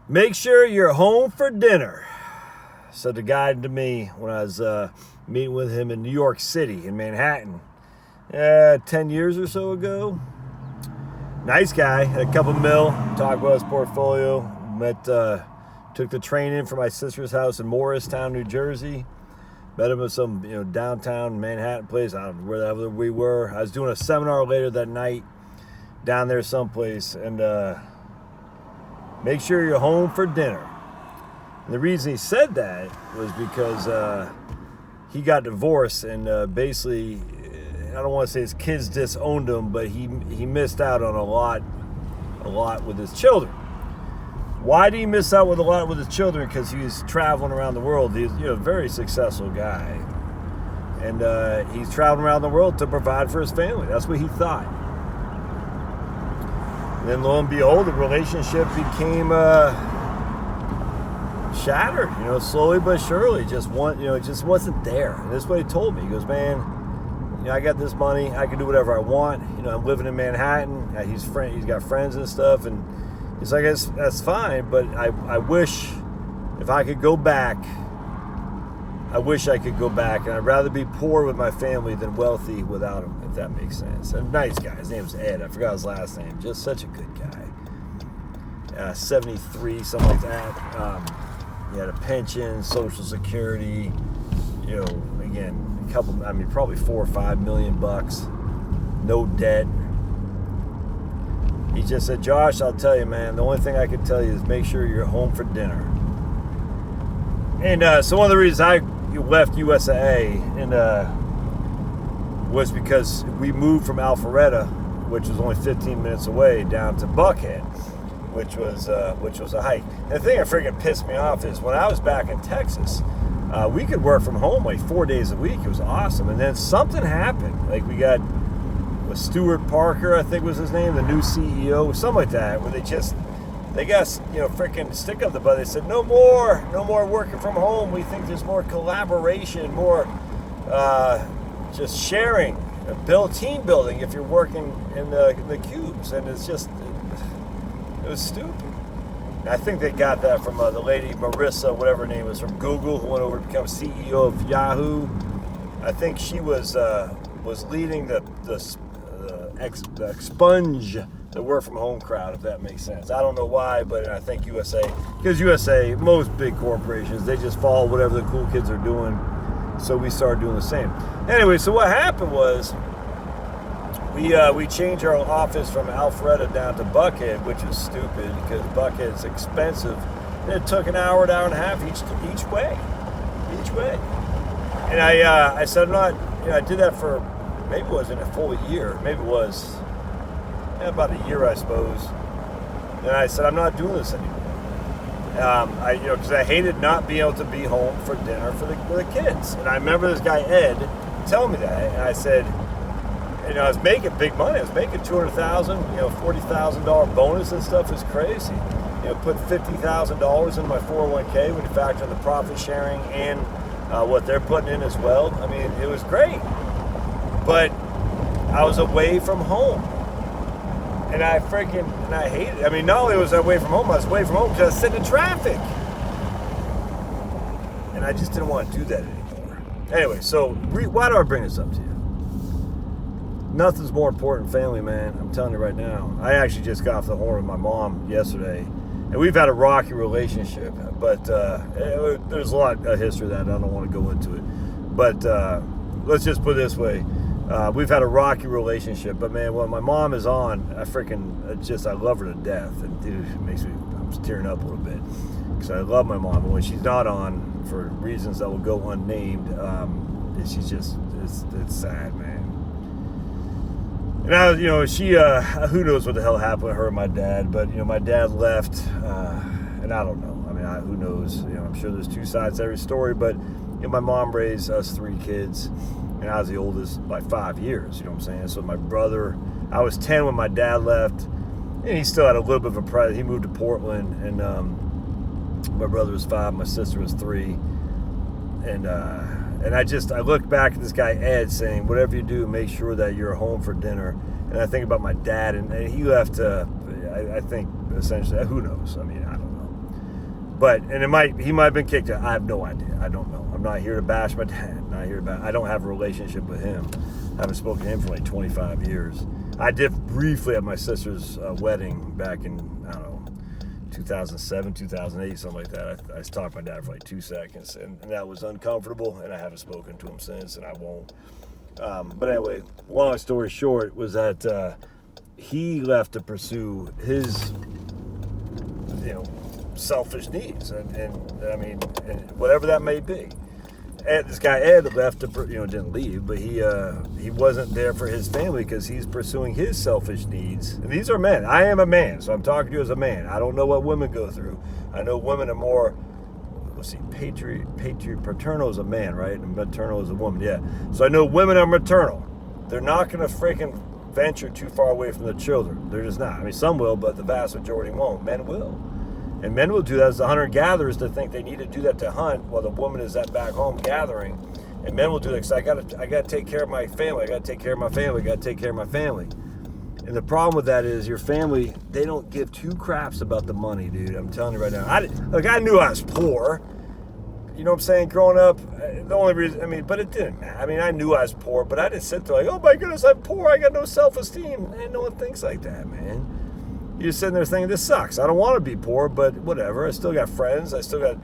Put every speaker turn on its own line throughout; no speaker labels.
Make sure you're home for dinner, said the guy to me when I was meeting with him in New York City, in Manhattan, 10 years or so ago. Nice guy, had a couple mil, talked about his portfolio, took the train in from my sister's house in Morristown, New Jersey. Met him at some, downtown Manhattan place, I don't know wherever we were. I was doing a seminar later that night down there someplace, and make sure you're home for dinner. And the reason he said that was because he got divorced, and basically, I don't want to say his kids disowned him, but he missed out on a lot with his children. Why did he miss out with a lot with his children? Because he was traveling around the world. He's a very successful guy. And he's traveling around the world to provide for his family. That's what he thought. And then lo and behold, the relationship became shattered, slowly but surely. It just wasn't there. And that's what he told me. He goes, man, I got this money. I can do whatever I want. I'm living in Manhattan. He's got friends and stuff. And he's like, that's fine, but I wish if I could go back, and I'd rather be poor with my family than wealthy without him, if that makes sense. A nice guy. His name's Ed. I forgot his last name. Just such a good guy. 73, something like that. He had a pension, Social Security, again, probably $4 or $5 million, no debt. He just said, Josh, I'll tell you, man, the only thing I can tell you is make sure you're home for dinner. And so one of the reasons I left USAA was because we moved from Alpharetta, which was only 15 minutes away, down to Buckhead, which was a hike. And the thing that freaking pissed me off is when I was back in Texas, we could work from home like 4 days a week. It was awesome. And then something happened. Like we got Stuart Parker, I think was his name, the new CEO, something like that, where they got, freaking stick up the butt. They said, no more working from home. We think there's more collaboration, more just sharing, team building if you're working in the cubes. And it was stupid. And I think they got that from the lady, Marissa, whatever her name was, from Google, who went over to become CEO of Yahoo. I think she was leading the expunge the work from home crowd, if that makes sense. I don't know why, but I think USA, most big corporations, they just follow whatever the cool kids are doing. So we started doing the same. Anyway, so what happened was we changed our office from Alpharetta down to Buckhead, which is stupid because Buckhead's expensive. And it took an hour and a half each way. And I said, I'm not, I did that for, maybe it wasn't a full year. Maybe it was about a year, I suppose. And I said, I'm not doing this anymore. Because I hated not being able to be home for dinner for the kids. And I remember this guy, Ed, telling me that. And I said, I was making big money. I was making $200,000, $40,000 bonus and stuff is crazy. Put $50,000 in my 401k when you factor in the profit sharing and what they're putting in as well. I mean, it was great. But I was away from home. And I hated it. I mean, not only was I away from home, I was away from home because I was sitting in traffic. And I just didn't want to do that anymore. Anyway, so why do I bring this up to you? Nothing's more important than family, man. I'm telling you right now. I actually just got off the horn with my mom yesterday. And we've had a rocky relationship. But there's a lot of history that I don't want to go into it. But let's just put it this way. We've had a rocky relationship, but man, when my mom is on, I love her to death. And dude, I'm just tearing up a little bit because I love my mom. But when she's not on, for reasons that will go unnamed, it's sad, man. And who knows what the hell happened with her and my dad, but my dad left, and I don't know. I mean, who knows? I'm sure there's two sides to every story, but my mom raised us 3 kids. And I was the oldest by 5 years, you know what I'm saying? So my brother, I was 10 when my dad left, and he still had a little bit of a pride. He moved to Portland, and my brother was 5, my sister was 3. And I look back at this guy, Ed, saying, whatever you do, make sure that you're home for dinner. And I think about my dad, and he left, I think, essentially, who knows? I mean, I don't know. He might have been kicked out. I have no idea. I don't know. I'm not here to bash my dad. I don't have a relationship with him. I haven't spoken to him for like 25 years. I did briefly at my sister's wedding back in, I don't know, 2007, 2008, something like that. I talked to my dad for like 2 seconds, and that was uncomfortable, and I haven't spoken to him since, and I won't. But anyway, long story short was that he left to pursue his, selfish needs, and whatever that may be. Ed, this guy Ed left to, didn't leave, but he wasn't there for his family because he's pursuing his selfish needs. And these are men. I am a man, so I'm talking to you as a man. I don't know what women go through. I know women are more, paternal is a man, right? And maternal is a woman, yeah. So I know women are maternal. They're not going to freaking venture too far away from the children. They're just not. I mean, some will, but the vast majority won't. Men will. And men will do that as the hunter-gatherers to think they need to do that to hunt while the woman is at back home gathering. And men will do that because I gotta take care of my family. I gotta take care of my family. I gotta take care of my family. And the problem with that is your family, they don't give two craps about the money, dude. I'm telling you right now. I knew I was poor. You know what I'm saying? Growing up, the only reason, but it didn't matter. I knew I was poor, but I didn't sit there like, oh my goodness, I'm poor. I got no self-esteem. And no one thinks like that, man. You're sitting there thinking, this sucks. I don't want to be poor, but whatever. I still got friends. I still got,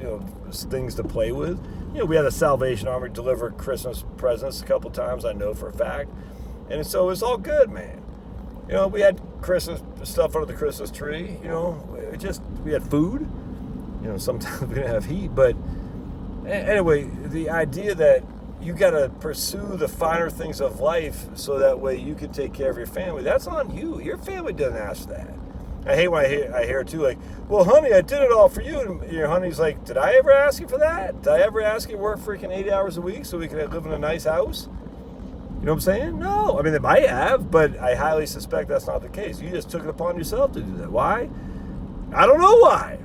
things to play with. We had a Salvation Army deliver Christmas presents a couple times, I know for a fact. And so it was all good, man. We had Christmas stuff under the Christmas tree. We had food. Sometimes we didn't have heat. But anyway, the idea that you got to pursue the finer things of life so that way you can take care of your family, that's on you. Your family doesn't ask that. I hate when I hear it too, like, well, honey, I did it all for you. And your honey's like, did I ever ask you for that? Did I ever ask you to work freaking 80 hours a week so we could live in a nice house? You know what I'm saying? No. They might have, but I highly suspect that's not the case. You just took it upon yourself to do that. Why? I don't know why.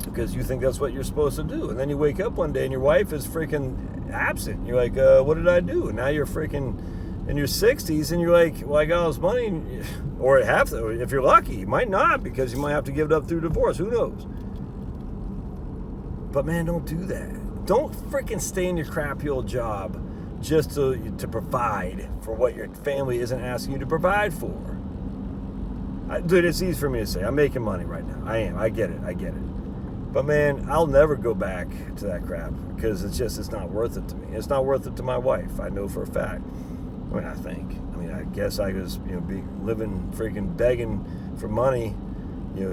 Because you think that's what you're supposed to do. And then you wake up one day and your wife is freaking absent. You're like, what did I do? And now you're freaking in your 60s and you're like, well, I got all this money. Or if you're lucky, you might not, because you might have to give it up through divorce. Who knows? But man, don't do that. Don't freaking stay in your crappy old job just to provide for what your family isn't asking you to provide for. Dude, it's easy for me to say. I'm making money right now. I am. I get it. But man, I'll never go back to that crap because it's not worth it to me. It's not worth it to my wife. I know for a fact. I guess I was, living freaking begging for money,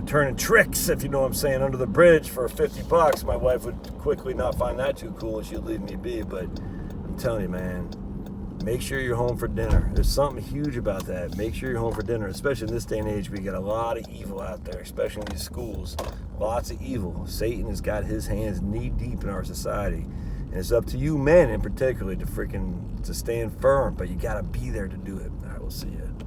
turning tricks, if you know what I'm saying, under the bridge for $50. My wife would quickly not find that too cool and she'd leave me be. But I'm telling you, man, make sure you're home for dinner. There's something huge about that. Make sure you're home for dinner, especially in this day and age. We got a lot of evil out there, especially in these schools. Lots of evil. Satan has got his hands knee deep in our society. And it's up to you men in particular to stand firm, but you got to be there to do it. All right, we'll see you.